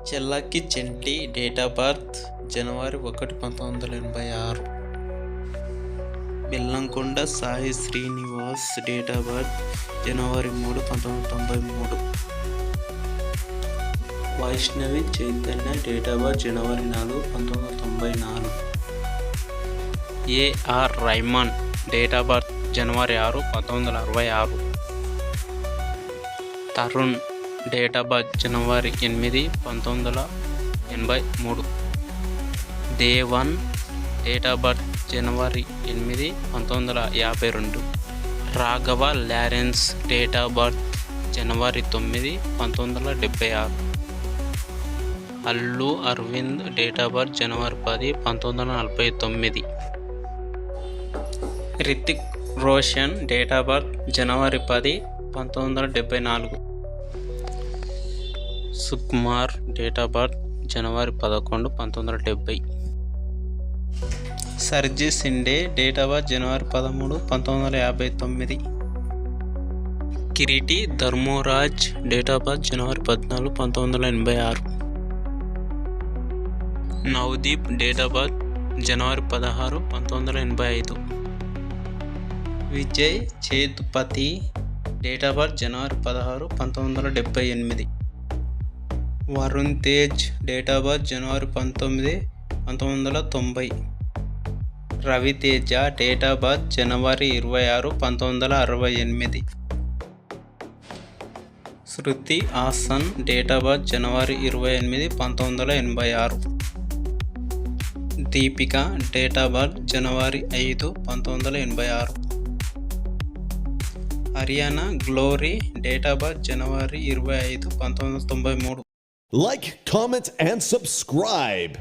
చెల్లాకి చెంటి date of birth జనవరి 1, 1986. Bellamkonda Sai Srinivas date of birth జనవరి 3, 1993. Vaishnavi Chaitanya date of birth జనవరి 4, 1994. A R Rahman date of birth జనవరి 6, 1966. తరుణ్ డేట్ ఆఫ్ బర్త్ జనవరి 8, 1983. దేవన్ డేట్ ఆఫ్ బర్త్ జనవరి 8, 1952. Raghava Lawrence date of birth జనవరి 9, 1976. Allu Aravind date of birth జనవరి 10, 1949. Hrithik Roshan date of birth జనవరి 10, 1974. సుకుమార్ డేట్ ఆఫ్ బర్త్ జనవరి 11, 1970. సర్జీ సిండే డేట్ ఆఫ్ బర్త్ జనవరి 13, 1959. Kireeti Dharmaraj date of birth జనవరి 14, 1986. నవదీప్ డేట్ ఆఫ్ బర్త్ జనవరి 16, 1985. Vijay Sethupathi date of birth జనవరి 16, 1978. Varun Tej date of birth జనవరి 19, 1990. రవితేజ డేట్ ఆఫ్ బర్త్ జనవరి 26, 1968. Shruti Haasan date of birth జనవరి 28, 1986. దీపిక డేట్ ఆఫ్ బర్త్ జనవరి 5, 1986. Haryana glory date of birth January 25, 1993. Like, comment, and subscribe.